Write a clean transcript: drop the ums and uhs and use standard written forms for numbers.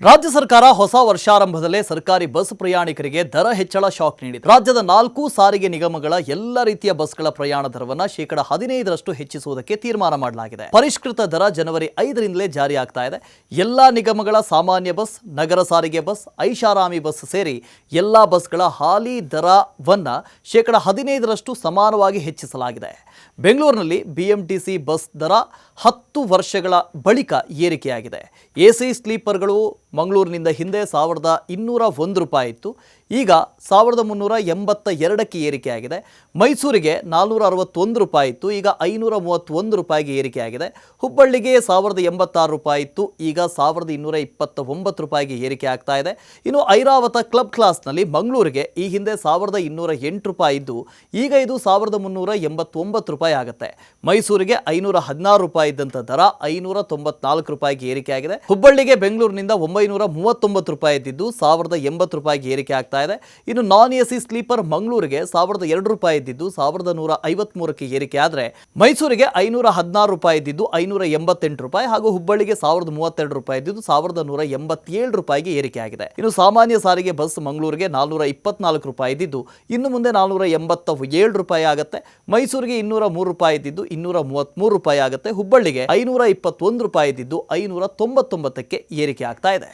ರಾಜ್ಯ ಸರ್ಕಾರ ಹೊಸ ವರ್ಷಾರಂಭದಲ್ಲೇ ಸರ್ಕಾರಿ ಬಸ್ ಪ್ರಯಾಣಿಕರಿಗೆ ದರ ಹೆಚ್ಚಳ ಶಾಕ್ ನೀಡಿದೆ. ರಾಜ್ಯದ 4 ಸಾರಿಗೆ ನಿಗಮಗಳ ಎಲ್ಲ ರೀತಿಯ ಬಸ್ಗಳ ಪ್ರಯಾಣ ದರವನ್ನು ಶೇಕಡ 15ರಷ್ಟು ಹೆಚ್ಚಿಸುವುದಕ್ಕೆ ತೀರ್ಮಾನ ಮಾಡಲಾಗಿದೆ. ಪರಿಷ್ಕೃತ ದರ ಜನವರಿ 5ರಿಂದಲೇ ಜಾರಿ ಆಗ್ತಾ ಇದೆ. ಎಲ್ಲ ನಿಗಮಗಳ ಸಾಮಾನ್ಯ ಬಸ್, ನಗರ ಸಾರಿಗೆ ಬಸ್, ಐಷಾರಾಮಿ ಬಸ್ ಸೇರಿ ಎಲ್ಲ ಬಸ್ಗಳ ಹಾಲಿ ದರವನ್ನು ಶೇಕಡ 15ರಷ್ಟು ಸಮಾನವಾಗಿ ಹೆಚ್ಚಿಸಲಾಗಿದೆ. ಬೆಂಗಳೂರಿನಲ್ಲಿ ಬಿಎಂಟಿಸಿ ಬಸ್ ದರ 10 ವರ್ಷಗಳ ಬಳಿಕ ಏರಿಕೆಯಾಗಿದೆ. ಎಸಿ ಸ್ಲೀಪರ್ಗಳು ಮಂಗಳೂರಿನಿಂದ ಹಿಂದೆ 1201 ರೂಪಾಯಿ ಇತ್ತು, ಈಗ 1382ಕ್ಕೆ ಏರಿಕೆಯಾಗಿದೆ. ಮೈಸೂರಿಗೆ 461 ರೂಪಾಯಿ ಇತ್ತು, ಈಗ 531 ರೂಪಾಯಿಗೆ ಏರಿಕೆಯಾಗಿದೆ. ಹುಬ್ಬಳ್ಳಿಗೆ 1086 ರೂಪಾಯಿ ಇತ್ತು, ಈಗ 1229 ರೂಪಾಯಿಗೆ ಏರಿಕೆ ಆಗ್ತಾ ಇದೆ. ಇನ್ನು ಐರಾವತ ಕ್ಲಬ್ ಕ್ಲಾಸ್ನಲ್ಲಿ ಮಂಗಳೂರಿಗೆ ಈ ಹಿಂದೆ 1208 ರೂಪಾಯಿ ಇದ್ದು, ಈಗ ಇದು 1389 ರೂಪಾಯಿ ಆಗುತ್ತೆ. ಮೈಸೂರಿಗೆ 516 ರೂಪಾಯಿ ಇದ್ದಂಥ ದರ 594 ರೂಪಾಯಿಗೆ ಏರಿಕೆಯಾಗಿದೆ. ಹುಬ್ಬಳ್ಳಿಗೆ ಬೆಂಗಳೂರಿನಿಂದ 939 ರೂಪಾಯಿ ಇದ್ದಿದ್ದು 1080 ರೂಪಾಯಿಗೆ ಏರಿಕೆ ಆಗ್ತಾ ಇದೆ. ಇನ್ನು ನಾನ್ ಎಸಿ ಸ್ಲೀಪರ್ ಮಂಗಳೂರಿಗೆ 1002 ರೂಪಾಯಿ ಇದ್ದಿದ್ದು 1153ಕ್ಕೆ ಏರಿಕೆ ಆದರೆ ಮೈಸೂರಿಗೆ 516 ರೂಪಾಯಿ ಇದ್ದಿದ್ದು 588 ರೂಪಾಯಿ ಹಾಗೂ ಹುಬ್ಬಳ್ಳಿಗೆ 1032 ರೂಪಾಯಿ ಇದ್ದಿದ್ದು 1187 ರೂಪಾಯಿಗೆ ಏರಿಕೆಯಾಗಿದೆ. ಇನ್ನು ಸಾಮಾನ್ಯ ಸಾರಿಗೆ ಬಸ್ ಮಂಗಳೂರಿಗೆ 424 ರೂಪಾಯಿ ಇದ್ದಿದ್ದು ಇನ್ನು ಮುಂದೆ 487 ರೂಪಾಯಿ ಆಗುತ್ತೆ. ಮೈಸೂರಿಗೆ 203 ರೂಪಾಯಿ ಇದ್ದಿದ್ದು 233 ರೂಪಾಯಿ ಆಗುತ್ತೆ. ಹುಬ್ಬಳ್ಳಿಗೆ 521 ರೂಪಾಯಿ ಇದ್ದಿದ್ದು 599ಕ್ಕೆ ಏರಿಕೆ ಆಗ್ತಾ ಇದೆ.